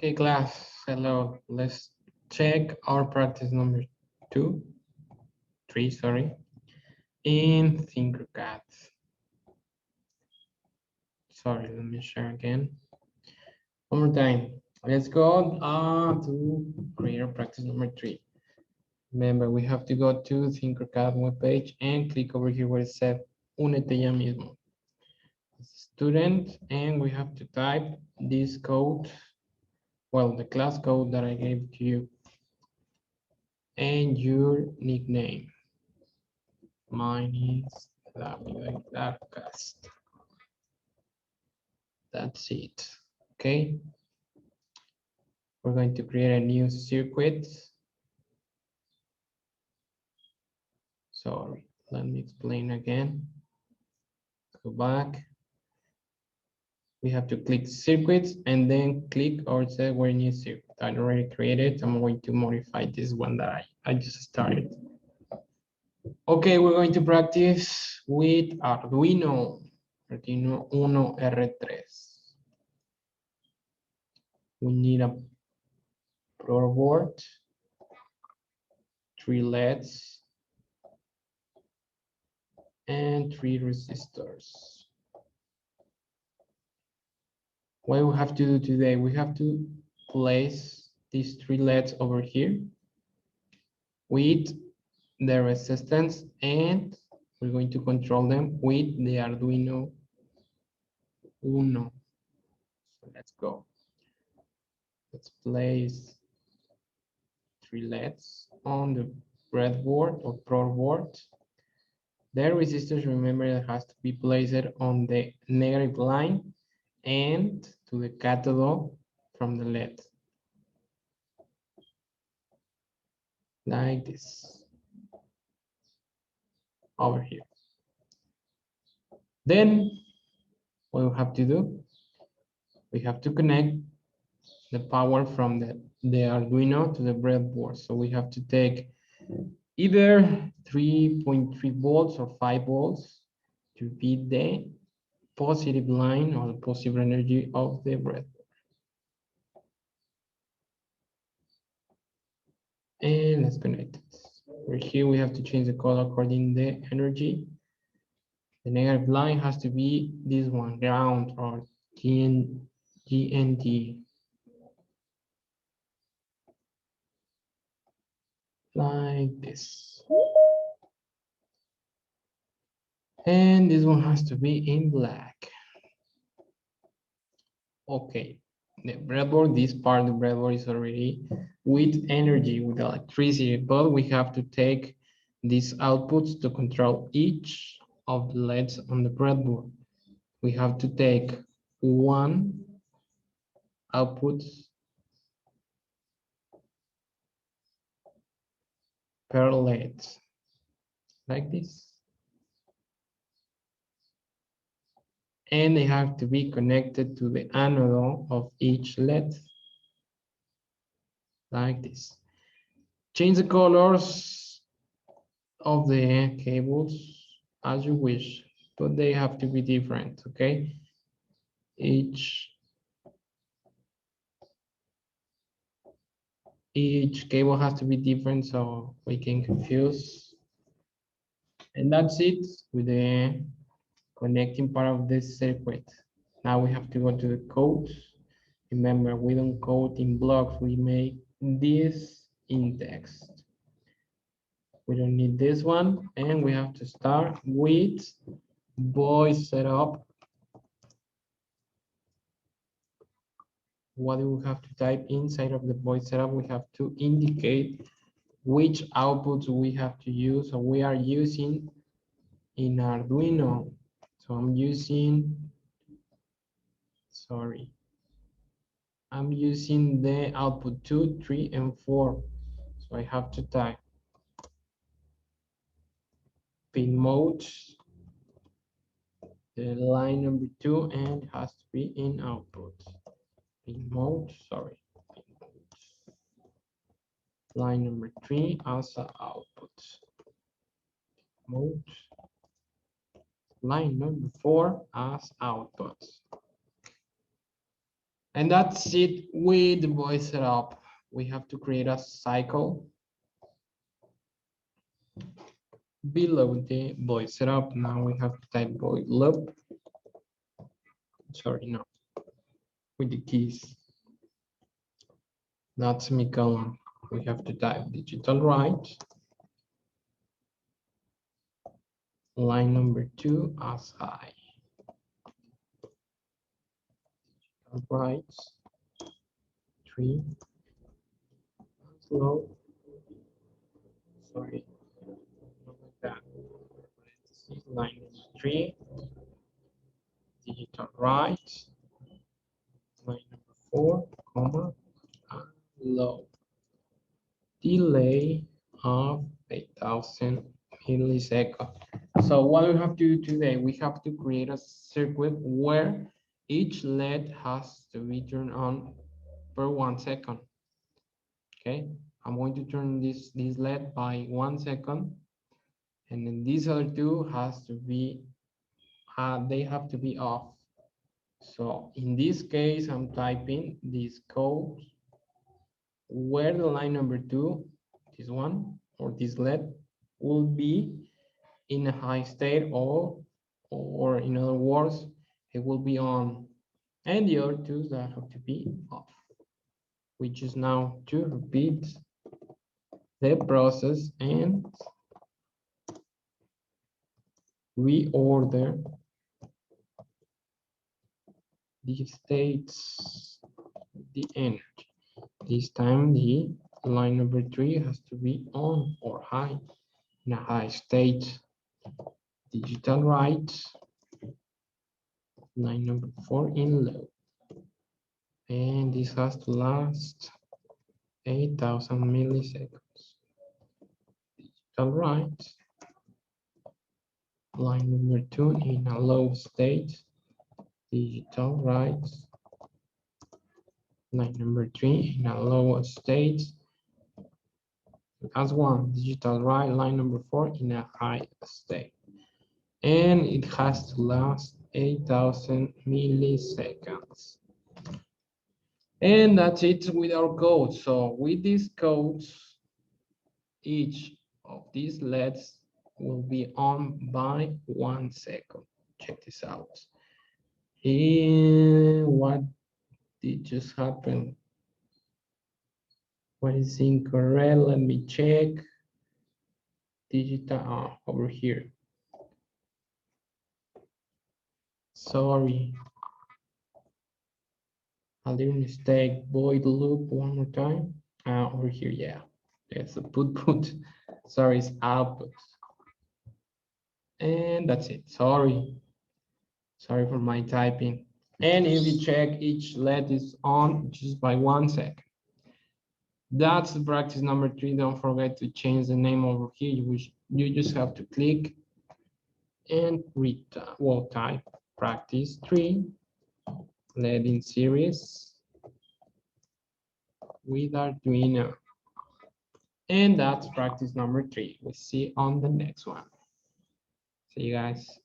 Okay, class, hello. Let's check our practice number three, sorry, in Tinkercad. Sorry, let me share again. One more time. Let's go to create practice number 3. Remember, we have to go to Tinkercad webpage and click over here where it says Únete ya mismo. Student, and we have to type this code, well, the class code that I gave to you, and your nickname. Mine is Darkcast. That's it. Okay. We're going to create a new circuit. Sorry, let me explain again. Go back. We have to click circuits and then click or say where new circuit. I already created. I'm going to modify this one that I just started. Okay, we're going to practice with Arduino 1 R3. We need a probe board, 3 LEDs, and 3 resistors. What we have to do today, we have to place these 3 LEDs over here with the resistance, and we're going to control them with the Arduino Uno. So let's go. Let's place 3 LEDs on the breadboard or probe board. The resistors, remember, that has to be placed on the negative line and to the cathode from the LED. Like this. Over here. Then what we have to do, we have to connect the power from the Arduino to the breadboard. So we have to take either 3.3 volts or 5 volts to be the positive line or the positive energy of the breadboard. And let's connect it. Over here we have to change the color according to the energy. The negative line has to be this one, ground or GND. Like this. And this one has to be in black. Okay, the breadboard, this part of the breadboard is already with energy, with electricity, but we have to take these outputs to control each of the LEDs on the breadboard. We have to take one output per LED, like this. And they have to be connected to the anode of each LED, like this. Change the colors of the cables as you wish, but they have to be different, okay? Each cable has to be different so we can confuse. And that's it with the connecting part of this circuit. Now we have to go to the code. Remember, we don't code in blocks, we make this in text. We don't need this one, and we have to start with voice setup. What do we have to type inside of the voice setup? We have to indicate which outputs we have to use, or we are using in Arduino. So I'm using, sorry, I'm using the output 2, 3, and 4. So I have to type pin mode, the line number 2, and it has to be in output. Pin mode, sorry. Pin mode. Line number 3 as an output. Mode. Line number 4 as output. And that's it with the voice setup. We have to create a cycle below the voice setup. Now we have to type void loop. Sorry, no, with the keys, not semicolon. We have to type digital right, line number 2 as high. Right, 3 as low. Sorry, not like that. Line number 3, digital right, line number 4, comma, and low. Delay of 8,000 milliseconds. So what we have to do today, we have to create a circuit where each LED has to be turned on per 1 second. Okay, I'm going to turn this LED by 1 second, and then these other two has to be, they have to be off. So in this case, I'm typing this code where the line number 2, this one, or this LED, will be in a high state, or in other words, it will be on, and the other two that have to be off. We just now to repeat the process and reorder the states, the energy. This time the line number 3 has to be on or high, in a high state. Digital right, line number 4 in low. And this has to last 8,000 milliseconds. Digital right, line number 2 in a low state. Digital right, line number 3 in a low state. As one, digital right, line number 4 in a high state. And it has to last 8,000 milliseconds. And that's it with our code. So with these codes, each of these LEDs will be on by 1 second. Check this out. And what did just happen? What is incorrect? Let me check. Digital over here. Sorry. A little mistake. Void loop one more time. Over here, yeah. It's a put. Sorry, it's output. And that's it. Sorry. Sorry for my typing. And if you check, each LED is on just by 1 second. That's the practice number 3. Don't forget to change the name over here. You just have to click and read, type practice 3, LED in series with Arduino. And that's practice number 3. We'll see on the next one. See you guys.